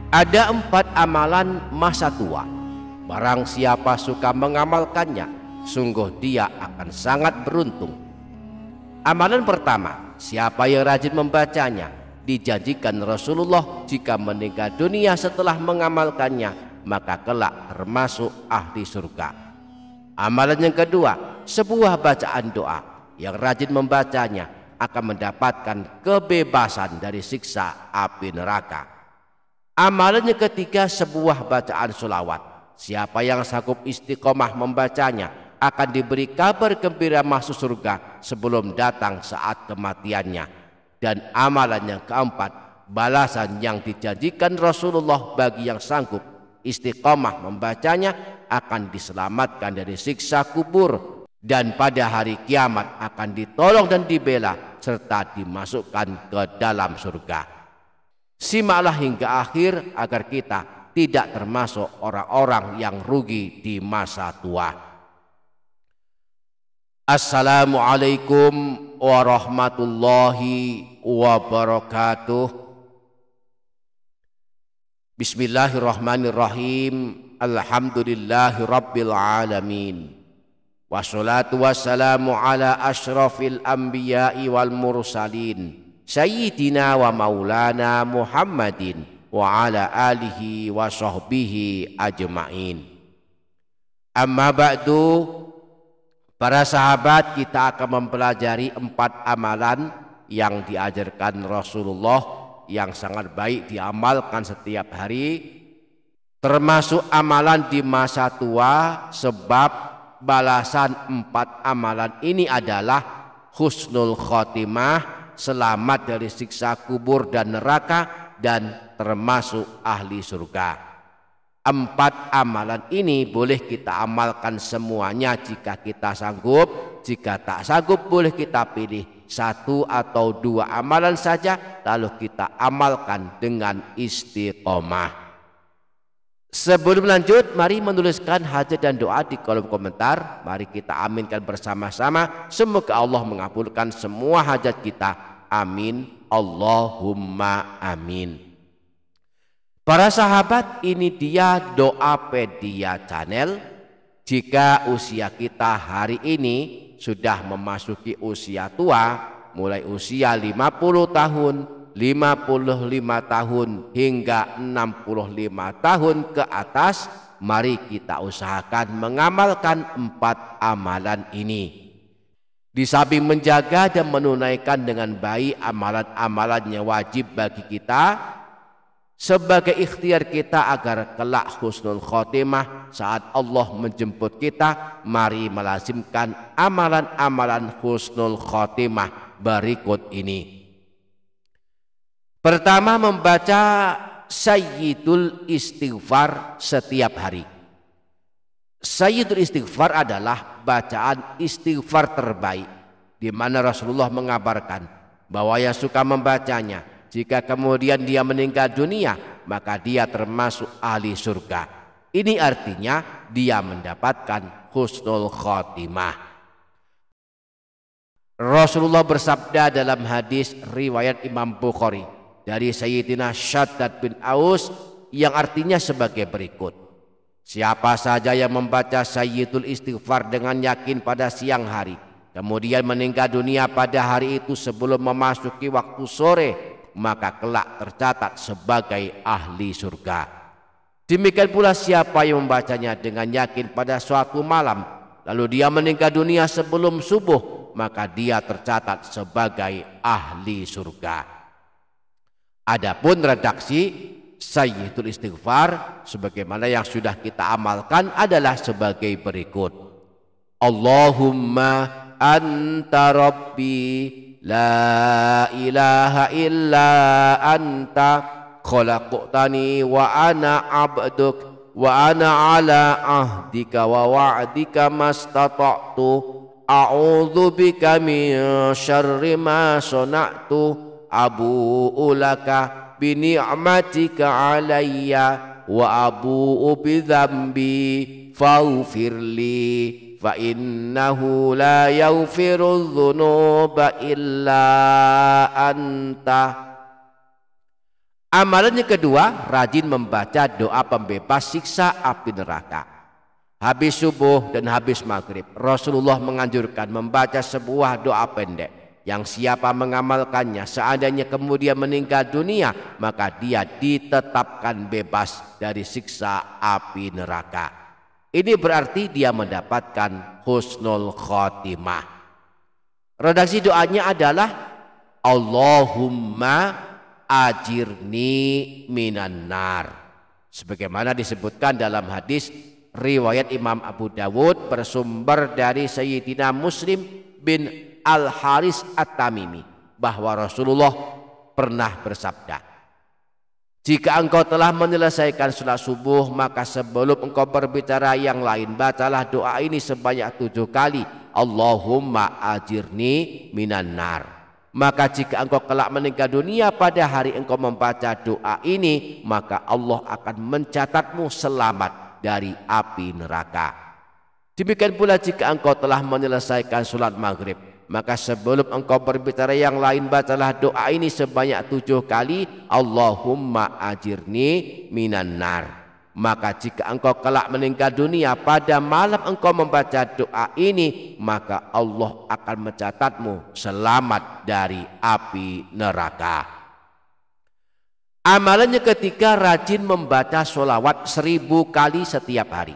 Ada 4 amalan masa tua. Barang siapa suka mengamalkannya, sungguh dia akan sangat beruntung. Amalan pertama, siapa yang rajin membacanya, dijanjikan Rasulullah jika meninggal dunia setelah mengamalkannya, maka kelak termasuk ahli surga. Amalan yang kedua, sebuah bacaan doa, yang rajin membacanya akan mendapatkan kebebasan dari siksa api neraka. Amalan yang ketiga, sebuah bacaan sholawat. Siapa yang sanggup istiqomah membacanya akan diberi kabar gembira masuk surga sebelum datang saat kematiannya. Dan amalan yang keempat, balasan yang dijanjikan Rasulullah bagi yang sanggup istiqomah membacanya akan diselamatkan dari siksa kubur, dan pada hari kiamat akan ditolong dan dibela serta dimasukkan ke dalam surga. Simaklah hingga akhir agar kita tidak termasuk orang-orang yang rugi di masa tua. Assalamualaikum warahmatullahi wabarakatuh. Bismillahirrahmanirrahim. Alhamdulillahi rabbil alamin. Wassalatu wassalamu ala ashrafil anbiya'i wal mursalin, Sayyidina wa maulana Muhammadin wa ala alihi wa sahbihi ajma'in. Amma ba'du, para sahabat, kita akan mempelajari 4 amalan yang diajarkan Rasulullah yang sangat baik diamalkan setiap hari, termasuk amalan di masa tua, sebab balasan 4 amalan ini adalah husnul khotimah, selamat dari siksa kubur dan neraka, dan termasuk ahli surga. 4 amalan ini boleh kita amalkan semuanya jika kita sanggup. Jika tak sanggup, boleh kita pilih 1 atau 2 amalan saja lalu kita amalkan dengan istiqomah. Sebelum lanjut, mari menuliskan hajat dan doa di kolom komentar. Mari kita aminkan bersama-sama. Semoga Allah mengabulkan semua hajat kita. Amin. Allahumma amin. Para sahabat, ini dia Doapedia Channel. Jika usia kita hari ini sudah memasuki usia tua, mulai usia 50 tahun, 55 tahun hingga 65 tahun ke atas, mari kita usahakan mengamalkan 4 amalan ini. Di samping menjaga dan menunaikan dengan baik amalan-amalannya wajib bagi kita, sebagai ikhtiar kita agar kelak husnul khotimah saat Allah menjemput kita, mari melazimkan amalan-amalan husnul khotimah berikut ini. Pertama, membaca Sayyidul Istighfar setiap hari. Sayyidul Istighfar adalah bacaan istighfar terbaik, di mana Rasulullah mengabarkan bahwa yang suka membacanya, jika kemudian dia meninggal dunia, maka dia termasuk ahli surga. Ini artinya dia mendapatkan husnul khotimah. Rasulullah bersabda dalam hadis riwayat Imam Bukhari dari Sayyidina Shaddad bin Aus yang artinya sebagai berikut. Siapa saja yang membaca Sayyidul Istighfar dengan yakin pada siang hari, kemudian meninggal dunia pada hari itu sebelum memasuki waktu sore, maka kelak tercatat sebagai ahli surga. Demikian pula siapa yang membacanya dengan yakin pada suatu malam, lalu dia meninggal dunia sebelum subuh, maka dia tercatat sebagai ahli surga. Adapun redaksi Sayyidul Istighfar sebagaimana yang sudah kita amalkan adalah sebagai berikut. Allahumma anta rabbi la ilaha illa anta khalaqtani wa ana abduk wa ana ala ahdika wa wa'dika mastata'tu a'udzu bika min syarri ma sana'tu abu'u laka bi ni'matika alayya wa abu'u bi dzambi faghfirli fa innahu la yaghfiru dzunuba illa anta Amalan yang kedua, rajin membaca doa pembebas siksa api neraka. Habis subuh dan habis maghrib, Rasulullah menganjurkan membaca sebuah doa pendek yang siapa mengamalkannya seandainya kemudian meninggal dunia, maka dia ditetapkan bebas dari siksa api neraka. Ini berarti dia mendapatkan husnul khotimah. Redaksi doanya adalah Allahumma ajirni minan nar, sebagaimana disebutkan dalam hadis riwayat Imam Abu Dawud bersumber dari Sayyidina Muslim bin Al-Haris At-Tamimi bahwa Rasulullah pernah bersabda, jika engkau telah menyelesaikan sholat subuh, maka sebelum engkau berbicara yang lain, bacalah doa ini sebanyak 7 kali, Allahumma ajirni minan nar. Maka jika engkau kelak meninggal dunia pada hari engkau membaca doa ini, maka Allah akan mencatatmu selamat dari api neraka. Demikian pula jika engkau telah menyelesaikan sholat maghrib, maka sebelum engkau berbicara yang lain, bacalah doa ini sebanyak 7 kali, Allahumma ajirni minan nar. Maka jika engkau kelak meninggal dunia pada malam engkau membaca doa ini, maka Allah akan mencatatmu selamat dari api neraka. Amalannya ketiga, rajin membaca sholawat 1000 kali setiap hari.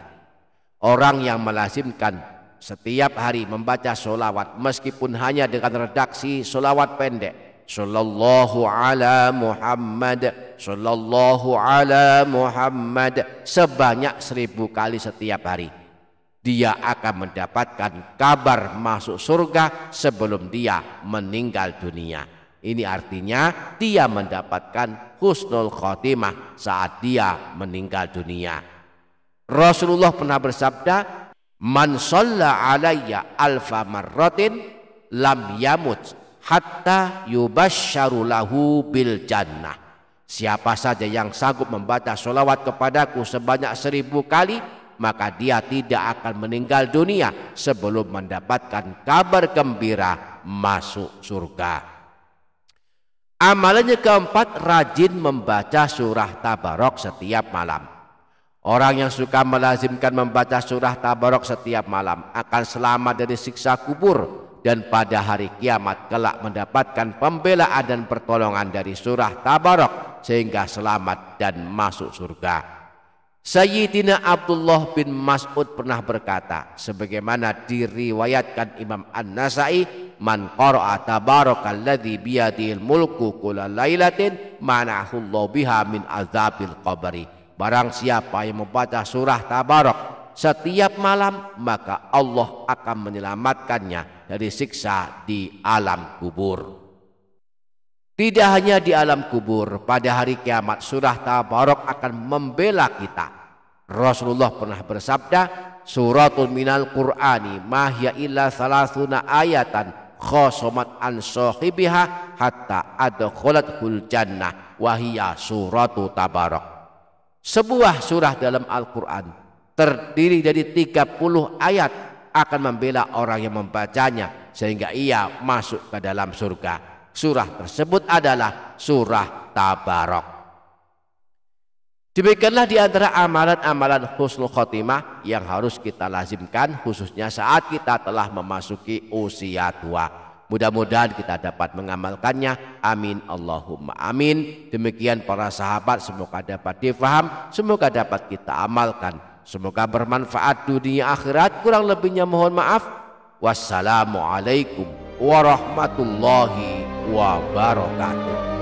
Orang yang melazimkan setiap hari membaca sholawat meskipun hanya dengan redaksi sholawat pendek, Sallallahu ala Muhammad, Sallallahu ala Muhammad, sebanyak 1000 kali setiap hari, dia akan mendapatkan kabar masuk surga sebelum dia meninggal dunia. Ini artinya dia mendapatkan husnul khotimah saat dia meninggal dunia. Rasulullah pernah bersabda, man shalla alayya alfa marratin lam yamut hatta yubashsyaru lahu bil jannah. Siapa saja yang sanggup membaca sholawat kepadaku sebanyak 1000 kali, maka dia tidak akan meninggal dunia sebelum mendapatkan kabar gembira masuk surga. Amalannya keempat, rajin membaca surah Tabarok setiap malam. Orang yang suka melazimkan membaca surah Tabarok setiap malam akan selamat dari siksa kubur dan pada hari kiamat kelak mendapatkan pembelaan dan pertolongan dari surah Tabarok sehingga selamat dan masuk surga. Sayyidina Abdullah bin Mas'ud pernah berkata, sebagaimana diriwayatkan Imam An-Nasai, man qara'a tabarakalladzi biyadihil mulku kulla lailatin mana'ahullahu biha min azabil qabri. Barang siapa yang membaca surah Tabarok setiap malam, maka Allah akan menyelamatkannya dari siksa di alam kubur. Tidak hanya di alam kubur, pada hari kiamat surah Tabarok akan membela kita. Rasulullah pernah bersabda, suratul minal qur'ani mahya illa salasuna ayatan khosomat an sohibiha hatta adkhulatul jannah wahiyya suratu Tabarok. Sebuah surah dalam Al-Quran terdiri dari 30 ayat akan membela orang yang membacanya sehingga ia masuk ke dalam surga. Surah tersebut adalah surah Tabarok. Demikianlah di antara amalan-amalan husnul khotimah yang harus kita lazimkan, khususnya saat kita telah memasuki usia tua. Mudah-mudahan kita dapat mengamalkannya. Amin Allahumma amin. Demikian para sahabat, semoga dapat difaham, semoga dapat kita amalkan. Semoga bermanfaat dunia akhirat. Kurang lebihnya mohon maaf. Wassalamualaikum warahmatullahi wabarakatuh.